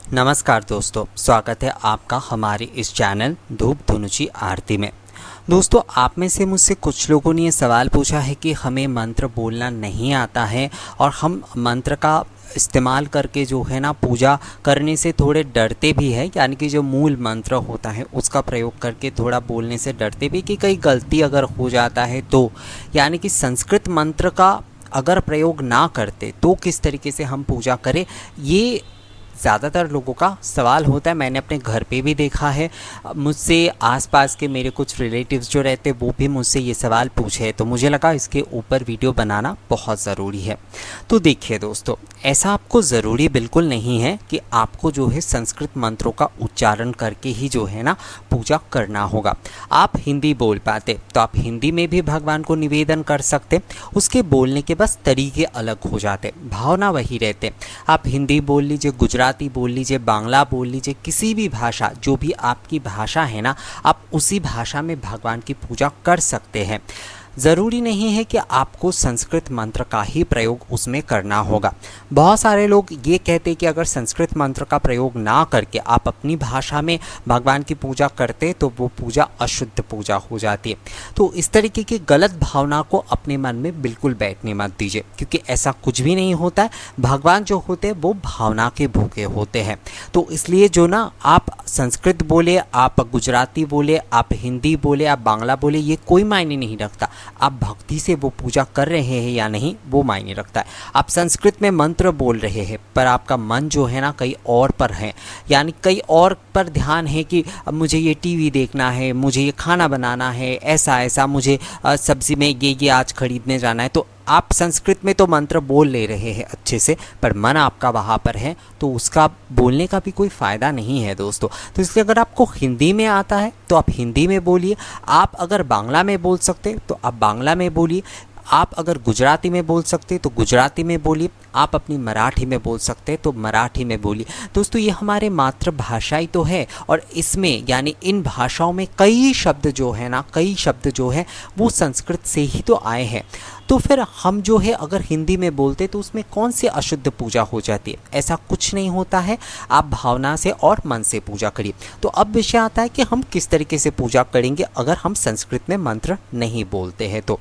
नमस्कार दोस्तों, स्वागत है आपका हमारे इस चैनल धूप धुनुची आरती में। दोस्तों, आप में से मुझसे कुछ लोगों ने ये सवाल पूछा है कि हमें मंत्र बोलना नहीं आता है और हम मंत्र का इस्तेमाल करके जो है ना पूजा करने से थोड़े डरते भी हैं, यानी कि जो मूल मंत्र होता है उसका प्रयोग करके थोड़ा बोलने से डरते भी कि कहीं गलती अगर हो जाता है तो, यानी कि संस्कृत मंत्र का अगर प्रयोग ना करते तो किस तरीके से हम पूजा करें, ये ज़्यादातर लोगों का सवाल होता है। मैंने अपने घर पे भी देखा है, मुझसे आसपास के मेरे कुछ रिलेटिव्स जो रहते हैं वो भी मुझसे ये सवाल पूछे, तो मुझे लगा इसके ऊपर वीडियो बनाना बहुत ज़रूरी है। तो देखिए दोस्तों, ऐसा आपको ज़रूरी बिल्कुल नहीं है कि आपको जो है संस्कृत मंत्रों का उच्चारण करके ही जो है ना पूजा करना होगा। आप हिंदी बोल पाते तो आप हिंदी में भी भगवान को निवेदन कर सकते, उसके बोलने के बस तरीके अलग हो जाते, भावना वही रहते। आप हिंदी बोल लीजिए, गुजराती बोल लीजिए, बांग्ला बोल लीजिए, किसी भी भाषा, जो भी आपकी भाषा है ना, आप उसी भाषा में भगवान की पूजा कर सकते हैं। ज़रूरी नहीं है कि आपको संस्कृत मंत्र का ही प्रयोग उसमें करना होगा। बहुत सारे लोग ये कहते हैं कि अगर संस्कृत मंत्र का प्रयोग ना करके आप अपनी भाषा में भगवान की पूजा करते तो वो पूजा अशुद्ध पूजा हो जाती है। तो इस तरीके की गलत भावना को अपने मन में बिल्कुल बैठने मत दीजिए, क्योंकि ऐसा कुछ भी नहीं होता है। भगवान जो होते हैं वो भावना के भूखे होते हैं। तो इसलिए जो ना आप संस्कृत बोले, आप गुजराती बोले, आप हिंदी बोले, आप बांग्ला बोले, ये कोई मायने नहीं रखता। आप भक्ति से वो पूजा कर रहे हैं या नहीं वो मायने रखता है। आप संस्कृत में मंत्र बोल रहे हैं पर आपका मन जो है ना कहीं और पर है, यानी कहीं और पर ध्यान है कि मुझे ये टीवी देखना है, मुझे ये खाना बनाना है, ऐसा ऐसा मुझे सब्जी में ये आज खरीदने जाना है। तो आप संस्कृत में तो मंत्र बोल ले रहे हैं अच्छे से, पर मन आपका वहाँ पर है, तो उसका बोलने का भी कोई फ़ायदा नहीं है दोस्तों। तो इसलिए अगर आपको हिंदी में आता है तो आप हिंदी में बोलिए, आप अगर बांग्ला में बोल सकते तो आप बांग्ला में बोलिए, आप अगर गुजराती में बोल सकते तो गुजराती में बोलिए, आप अपनी मराठी में बोल सकते तो मराठी में बोलिए। दोस्तों, ये हमारे मातृभाषा ही तो है, और इसमें यानी इन भाषाओं में कई शब्द जो है ना, कई शब्द जो है वो संस्कृत से ही तो आए हैं। तो फिर हम जो है अगर हिंदी में बोलते तो उसमें कौन सी अशुद्ध पूजा हो जाती है? ऐसा कुछ नहीं होता है। आप भावना से और मन से पूजा करिए। तो अब विषय आता है कि हम किस तरीके से पूजा करेंगे अगर हम संस्कृत में मंत्र नहीं बोलते हैं। तो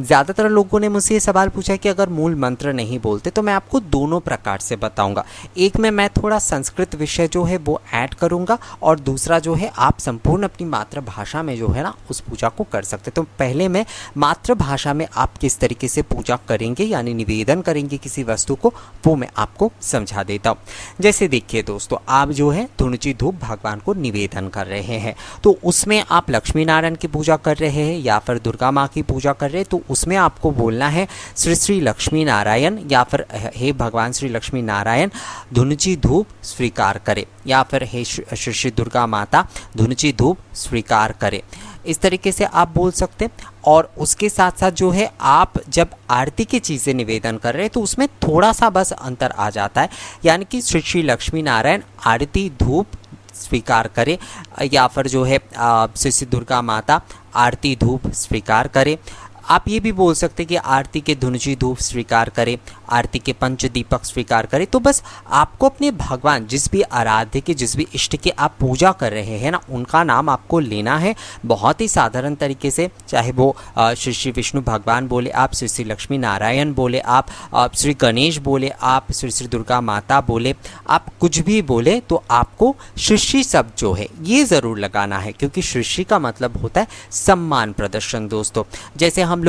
ज़्यादातर लोगों ने मुझसे ये सवाल पूछा है कि अगर मूल मंत्र नहीं बोलते, तो मैं आपको दोनों प्रकार से बताऊंगा। एक में मैं थोड़ा संस्कृत विषय जो है वो ऐड करूंगा, और दूसरा जो है आप संपूर्ण अपनी मातृभाषा में जो है ना उस पूजा को कर सकते। तो पहले मैं मातृभाषा में आप किस तरीके से पूजा करेंगे यानी निवेदन करेंगे किसी वस्तु को, वो मैं आपको समझा देता हूँ। जैसे देखिए दोस्तों, आप जो है धुनुची धूप भगवान को निवेदन कर रहे हैं, तो उसमें आप लक्ष्मी नारायण की पूजा कर रहे हैं या फिर दुर्गा माँ की पूजा कर रहे हैं, तो उसमें आपको बोलना है श्री श्री लक्ष्मी नारायण, या फिर हे भगवान श्री लक्ष्मी नारायण धुनुची धूप स्वीकार करें, या फिर हे श्री श्री दुर्गा माता धुनुची धूप स्वीकार करें। इस तरीके से आप बोल सकते हैं। और उसके साथ साथ जो है आप जब आरती की चीज़ें निवेदन कर रहे हैं तो उसमें थोड़ा सा बस अंतर आ जाता है, यानी कि श्री श्री लक्ष्मी नारायण आरती धूप स्वीकार करें, या फिर जो है श्री श्री दुर्गा माता आरती धूप स्वीकार करें। आप ये भी बोल सकते हैं कि आरती के धुनुची धूप स्वीकार करें, आरती के पंच दीपक स्वीकार करें। तो बस आपको अपने भगवान, जिस भी आराध्य के, जिस भी इष्ट की आप पूजा कर रहे हैं ना, उनका नाम आपको लेना है बहुत ही साधारण तरीके से। चाहे वो श्री श्री विष्णु भगवान बोले आप, श्री श्री लक्ष्मी नारायण बोले आप, श्री गणेश बोले आप, श्री श्री दुर्गा माता बोले आप, कुछ भी बोले, तो आपको श्री श्री शब्द जो है ये ज़रूर लगाना है, क्योंकि श्री श्री का मतलब होता है सम्मान प्रदर्शन दोस्तों। जैसे हम लोग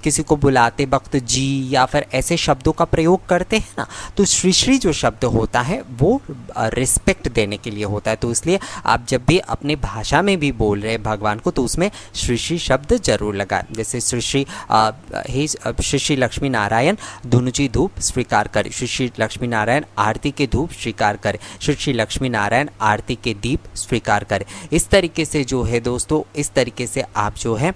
किसी को बुलाते वक्त जी या फिर ऐसे शब्दों का प्रयोग करते हैं ना, तो श्री श्री जो शब्द होता है वो रिस्पेक्ट देने के लिए होता है। तो इसलिए आप जब भी अपने भाषा में भी बोल रहे हैं भगवान को, तो उसमें श्री श्री शब्द जरूर लगाएं। जैसे श्री श्री हे श्री श्री लक्ष्मी नारायण धुनुची धूप स्वीकार करें, श्री श्री लक्ष्मी नारायण आरती के धूप स्वीकार करें, श्री श्री लक्ष्मी नारायण आरती के दीप स्वीकार करें। इस तरीके से जो है दोस्तों, इस तरीके से आप जो है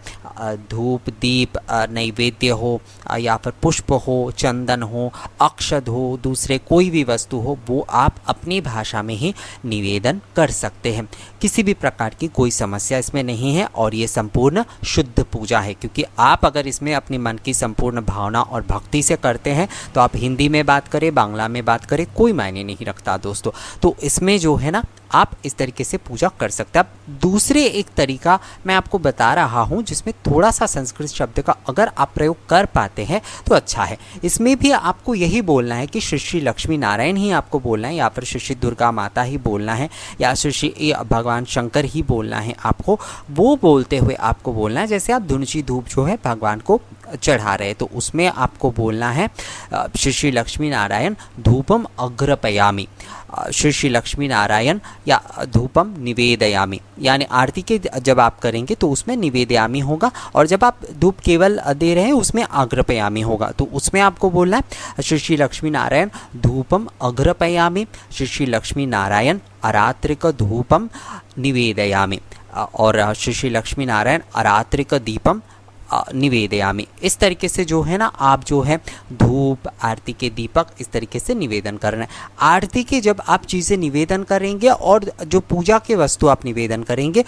धूप दीप नैवेद्य हो या फिर पुष्प हो, चंदन हो, अक्षत हो, दूसरे कोई भी वस्तु हो, वो आप अपनी भाषा में ही निवेदन कर सकते हैं। किसी भी प्रकार की कोई समस्या इसमें नहीं है और ये संपूर्ण शुद्ध पूजा है, क्योंकि आप अगर इसमें अपने मन की संपूर्ण भावना और भक्ति से करते हैं तो आप हिंदी में बात करें, बांग्ला में बात करें, कोई मायने नहीं रखता दोस्तों। तो इसमें जो है ना, आप इस तरीके से पूजा कर सकते हैं। अब दूसरे एक तरीका मैं आपको बता रहा हूँ जिसमें थोड़ा सा संस्कृत शब्द का अगर आप प्रयोग कर पाते हैं तो अच्छा है। इसमें भी आपको यही बोलना है कि श्री श्री लक्ष्मी नारायण ही आपको बोलना है, या फिर श्री श्री दुर्गा माता ही बोलना है, या श्री श्री भगवान शंकर ही बोलना है आपको। वो बोलते हुए आपको बोलना है, जैसे आप धुनुची धूप जो है भगवान को चढ़ा रहे तो उसमें आपको बोलना है श्री श्री लक्ष्मी नारायण धूपम अग्रपयामि, श्री श्री लक्ष्मी नारायण या धूपम निवेदयामि, यानी आरती के जब आप करेंगे तो उसमें निवेदयामि होगा, और जब आप धूप केवल दे रहे हैं उसमें अग्रपयामि होगा। तो उसमें आपको बोलना है श्री श्री लक्ष्मी नारायण धूपम अग्रपयामि, श्री श्री लक्ष्मी नारायण अरात्रिक धूपम निवेदयामि, और श्री श्री लक्ष्मी नारायण अरात्रिक दीपम निवेदयामि। इस तरीके से जो है ना, आप जो है धूप, आरती के दीपक इस तरीके से निवेदन करना है। आरती के जब आप चीज़ें निवेदन करेंगे और जो पूजा के वस्तु आप निवेदन करेंगे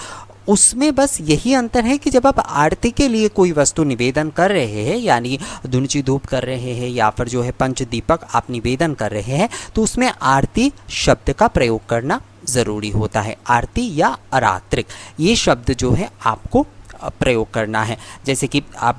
उसमें बस यही अंतर है कि जब आप आरती के लिए कोई वस्तु निवेदन कर रहे हैं, यानी धुनुची धूप कर रहे हैं या फिर जो है पंच दीपक आप निवेदन कर रहे हैं, तो उसमें आरती शब्द का प्रयोग करना ज़रूरी होता है। आरती या अरात्रिक ये शब्द जो है आपको प्रयोग करना है। जैसे कि आप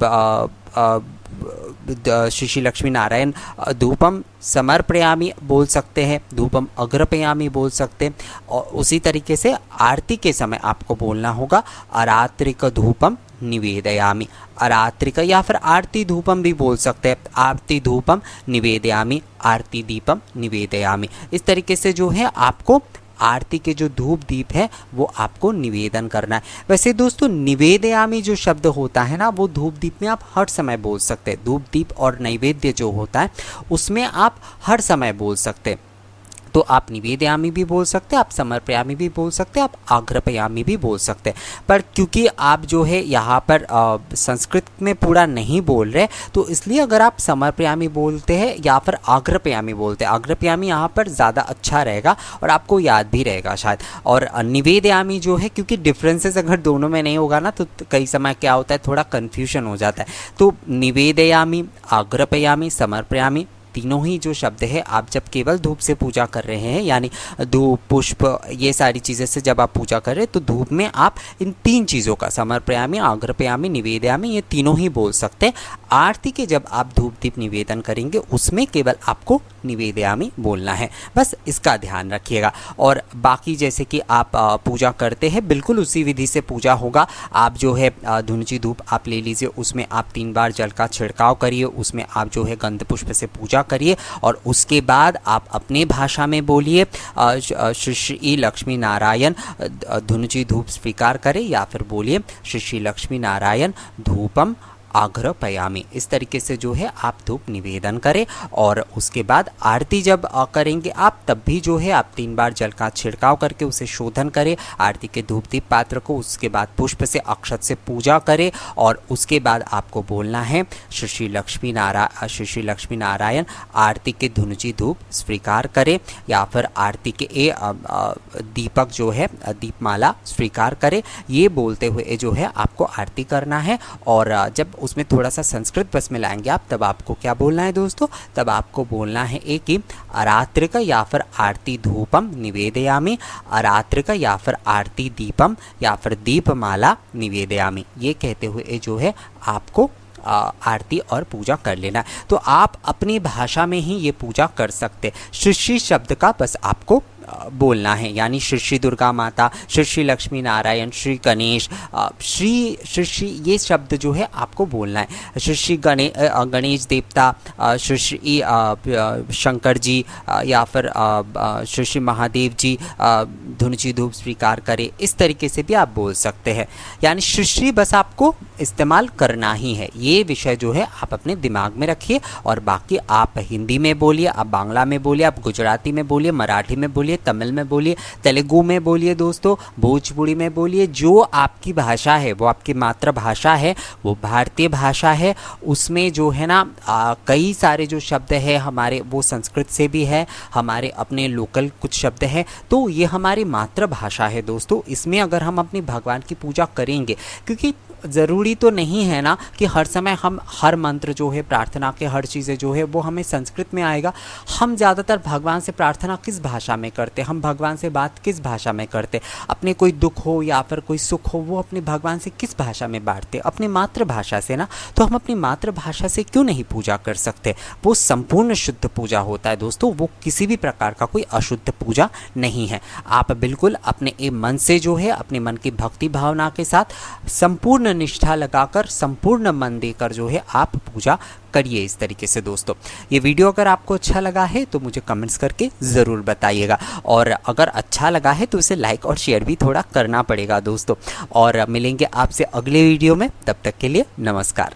श्री श्री लक्ष्मी नारायण धूपम समर्पयामि बोल सकते हैं, धूपम अग्रपयामि बोल सकते हैं, और उसी तरीके से आरती के समय आपको बोलना होगा अरात्रिक धूपम निवेदयामि। अरात्रिक या फिर आरती धूपम भी बोल सकते हैं, आरती धूपम निवेदयामि, आरती दीपम निवेदयामि। इस तरीके से जो है आपको आरती के जो धूप दीप है वो आपको निवेदन करना है। वैसे दोस्तों निवेदयामि जो शब्द होता है ना, वो धूप दीप में आप हर समय बोल सकते हैं। धूप दीप और नैवेद्य जो होता है उसमें आप हर समय बोल सकते हैं। तो आप निवेदयामि भी बोल सकते हैं, आप समर्पयामि भी बोल सकते हैं, आप आग्रपयामि भी बोल सकते हैं। पर क्योंकि आप जो है यहाँ पर संस्कृत में पूरा नहीं बोल रहे, तो इसलिए अगर आप समर्पयामि बोलते हैं या फिर आग्रपयामि बोलते हैं, आग्रपयामि यहाँ पर ज़्यादा अच्छा रहेगा और आपको याद भी रहेगा शायद। और निवेदयामि जो है, क्योंकि डिफरेंसेस अगर दोनों में नहीं होगा ना तो कई समय क्या होता है, थोड़ा कन्फ्यूजन हो जाता है। तो निवेदयामि, आग्रपयामि, समर्पयामि तीनों ही जो शब्द है, आप जब केवल धूप से पूजा कर रहे हैं, यानी धूप, पुष्प, ये सारी चीज़ें से जब आप पूजा कर रहे हैं, तो धूप में आप इन तीन चीज़ों का समर्पयामि, आग्रपयामि, निवेदयामि ये तीनों ही बोल सकते हैं। आरती के जब आप धूप दीप निवेदन करेंगे उसमें केवल आपको निवेदयामि बोलना है, बस इसका ध्यान रखिएगा। और बाकी जैसे कि आप पूजा करते हैं बिल्कुल उसी विधि से पूजा होगा। आप जो है धुनुची धूप आप ले लीजिए, उसमें आप 3 बार जल का छिड़काव करिए, उसमें आप जो है गंध पुष्प से पूजा करिए, और उसके बाद आप अपने भाषा में बोलिए श्री श्री लक्ष्मी नारायण धुनुची धूप स्वीकार करें, या फिर बोलिए श्री श्री लक्ष्मी नारायण धूपम आग्रपयामि। इस तरीके से जो है आप धूप निवेदन करें, और उसके बाद आरती जब करेंगे आप, तब भी जो है आप 3 बार जल का छिड़काव करके उसे शोधन करें आरती के धूप दीप पात्र को। उसके बाद पुष्प से, अक्षत से पूजा करें, और उसके बाद आपको बोलना है श्री श्री लक्ष्मी नारायण आरती के धुनुची धूप स्वीकार करें, या फिर आरती के दीपक जो है दीपमाला स्वीकार करें। ये बोलते हुए जो है आपको आरती करना है। और जब उसमें थोड़ा सा संस्कृत बस में लाएंगे आप, तब आपको क्या बोलना है दोस्तों, तब आपको बोलना है एक ही अरात्रिक या फिर आरती धूपम निवेदयामि, अरात्रिक या फिर आरती दीपम या फिर दीपमाला निवेदयामि। ये कहते हुए जो है आपको आरती और पूजा कर लेना। तो आप अपनी भाषा में ही ये पूजा कर सकते। श्री श्री शब्द का बस आपको बोलना है, यानी श्री श्री दुर्गा माता, श्री श्री लक्ष्मी नारायण, श्री गणेश, श्री ये शब्द जो है आपको बोलना है। श्री श्री गणेश देवता, श्री श्री शंकर जी, या फिर श्री श्री महादेव जी धुनुची धूप स्वीकार करें, इस तरीके से भी आप बोल सकते हैं। यानी श्री श्री बस आपको इस्तेमाल करना ही है। ये विषय जो है आप अपने दिमाग में रखिए, और बाकी आप हिंदी में बोलिए, आप बांग्ला में बोलिए, आप गुजराती में बोलिए, मराठी में बोलिए, तमिल में बोलिए, तेलुगु में बोलिए दोस्तों, भोजपुरी में बोलिए, जो आपकी भाषा है वो आपकी मातृभाषा है, वो भारतीय भाषा है। उसमें जो है ना कई सारे जो शब्द है हमारे वो संस्कृत से भी है, हमारे अपने लोकल कुछ शब्द हैं, तो ये हमारी मातृभाषा है दोस्तों। इसमें अगर हम अपनी भगवान की पूजा करेंगे, क्योंकि ज़रूरी तो नहीं है ना कि हर समय हम हर मंत्र जो है, प्रार्थना के हर चीज़ें जो है वो हमें संस्कृत में आएगा। हम ज़्यादातर भगवान से प्रार्थना किस भाषा में करते, हम भगवान से बात किस भाषा में करते, अपने कोई दुख हो या फिर कोई सुख हो वो अपने भगवान से किस भाषा में बांटते, अपनी मातृभाषा से ना। तो हम अपनी मातृभाषा से क्यों नहीं पूजा कर सकते? वो संपूर्ण शुद्ध पूजा होता है दोस्तों, वो किसी भी प्रकार का कोई अशुद्ध पूजा नहीं है। आप बिल्कुल अपने मन से जो है, अपने मन की भक्ति भावना के साथ संपूर्ण निष्ठा लगाकर, संपूर्ण मन देकर जो है आप पूजा करिए इस तरीके से दोस्तों। ये वीडियो अगर आपको अच्छा लगा है तो मुझे कमेंट्स करके ज़रूर बताइएगा, और अगर अच्छा लगा है तो इसे लाइक और शेयर भी थोड़ा करना पड़ेगा दोस्तों। और मिलेंगे आपसे अगले वीडियो में, तब तक के लिए नमस्कार।